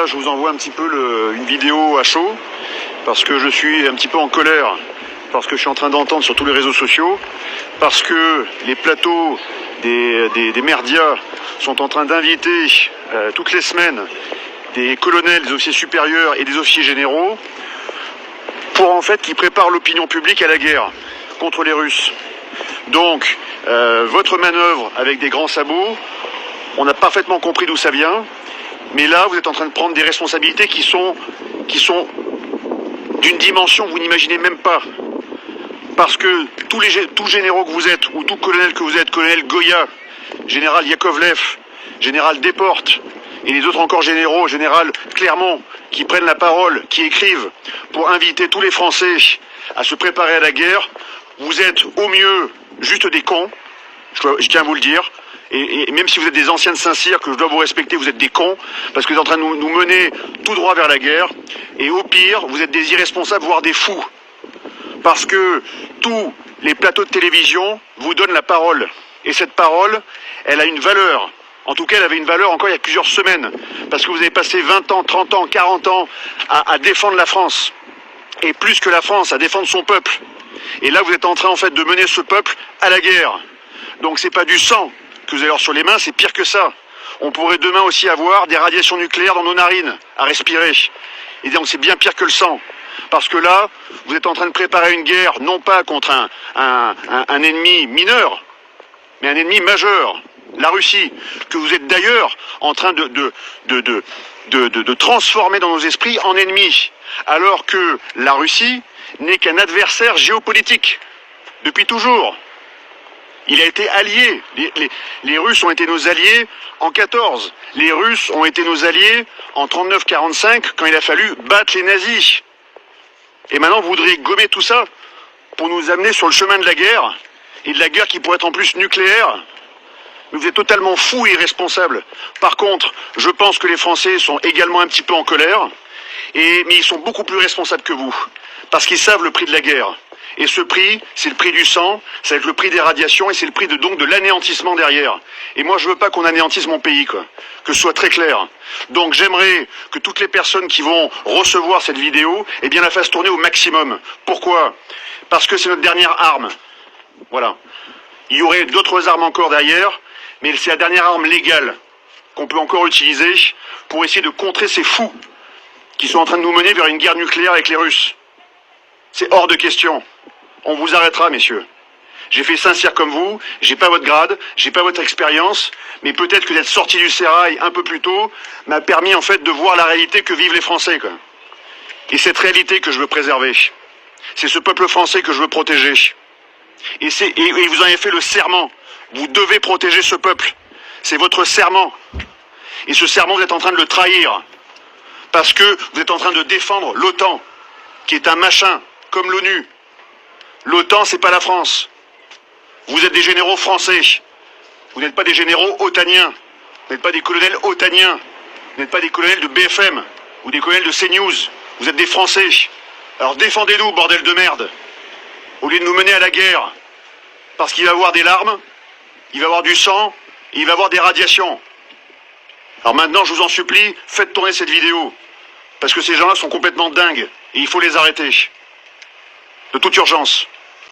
là, je vous envoie un petit peu une vidéo à chaud, parce que je suis un petit peu en colère, parce que je suis en train d'entendre sur tous les réseaux sociaux, parce que les plateaux des merdias sont en train d'inviter toutes les semaines des colonels, des officiers supérieurs et des officiers généraux, pour en fait qu'ils préparent l'opinion publique à la guerre contre les Russes. Donc, votre manœuvre avec des grands sabots, on a parfaitement compris d'où ça vient, mais là, vous êtes en train de prendre des responsabilités qui sont d'une dimension que vous n'imaginez même pas. Parce que tous généraux que vous êtes, ou tout colonel que vous êtes, colonel Goya, général Yakovlev, général Desportes, et les autres encore généraux, général Clermont, qui prennent la parole, qui écrivent pour inviter tous les Français à se préparer à la guerre, vous êtes au mieux juste des cons, je tiens à vous le dire, et même si vous êtes des anciens de Saint-Cyr, que je dois vous respecter, vous êtes des cons, parce que vous êtes en train de nous mener tout droit vers la guerre, et au pire, vous êtes des irresponsables, voire des fous, parce que tous les plateaux de télévision vous donnent la parole, et cette parole, elle a une valeur. En tout cas, elle avait une valeur encore il y a plusieurs semaines, parce que vous avez passé 20 ans, 30 ans, 40 ans à défendre la France, et plus que la France, à défendre son peuple. Et là, vous êtes en train, en fait, de mener ce peuple à la guerre. Donc, c'est pas du sang que vous avez sur les mains, c'est pire que ça. On pourrait demain aussi avoir des radiations nucléaires dans nos narines à respirer. Et donc, c'est bien pire que le sang. Parce que là, vous êtes en train de préparer une guerre, non pas contre un ennemi mineur, mais un ennemi majeur, la Russie, que vous êtes d'ailleurs en train de transformer dans nos esprits en ennemi, alors que la Russie n'est qu'un adversaire géopolitique, depuis toujours. Il a été allié, les Russes ont été nos alliés en 14, les Russes ont été nos alliés en 39-45, quand il a fallu battre les nazis. Et maintenant vous voudriez gommer tout ça pour nous amener sur le chemin de la guerre, et de la guerre qui pourrait être en plus nucléaire. Mais vous êtes totalement fous et irresponsables. Par contre, je pense que les Français sont également un petit peu en colère, mais ils sont beaucoup plus responsables que vous, parce qu'ils savent le prix de la guerre. Et ce prix, c'est le prix du sang, ça va être le prix des radiations, et c'est le prix donc de l'anéantissement derrière. Et moi, je veux pas qu'on anéantisse mon pays, quoi. Que ce soit très clair. Donc, j'aimerais que toutes les personnes qui vont recevoir cette vidéo, eh bien, la fassent tourner au maximum. Pourquoi? Parce que c'est notre dernière arme. Voilà. Il y aurait d'autres armes encore derrière, mais c'est la dernière arme légale qu'on peut encore utiliser pour essayer de contrer ces fous qui sont en train de nous mener vers une guerre nucléaire avec les Russes. C'est hors de question. On vous arrêtera, messieurs. J'ai fait Saint-Cyr comme vous, j'ai pas votre grade, j'ai pas votre expérience, mais peut-être que d'être sorti du sérail un peu plus tôt m'a permis en fait de voir la réalité que vivent les Français, quoi. Et cette réalité que je veux préserver. C'est ce peuple français que je veux protéger. Et vous en avez fait le serment. Vous devez protéger ce peuple. C'est votre serment. Et ce serment, vous êtes en train de le trahir. Parce que vous êtes en train de défendre l'OTAN, qui est un machin, comme l'ONU. L'OTAN, c'est pas la France. Vous êtes des généraux français. Vous n'êtes pas des généraux otaniens. Vous n'êtes pas des colonels otaniens. Vous n'êtes pas des colonels de BFM ou des colonels de CNews. Vous êtes des Français. Alors défendez-nous, bordel de merde. Au lieu de nous mener à la guerre. Parce qu'il va y avoir des larmes, il va y avoir du sang, et il va y avoir des radiations. Alors maintenant, je vous en supplie, faites tourner cette vidéo. Parce que ces gens-là sont complètement dingues. Et il faut les arrêter. De toute urgence.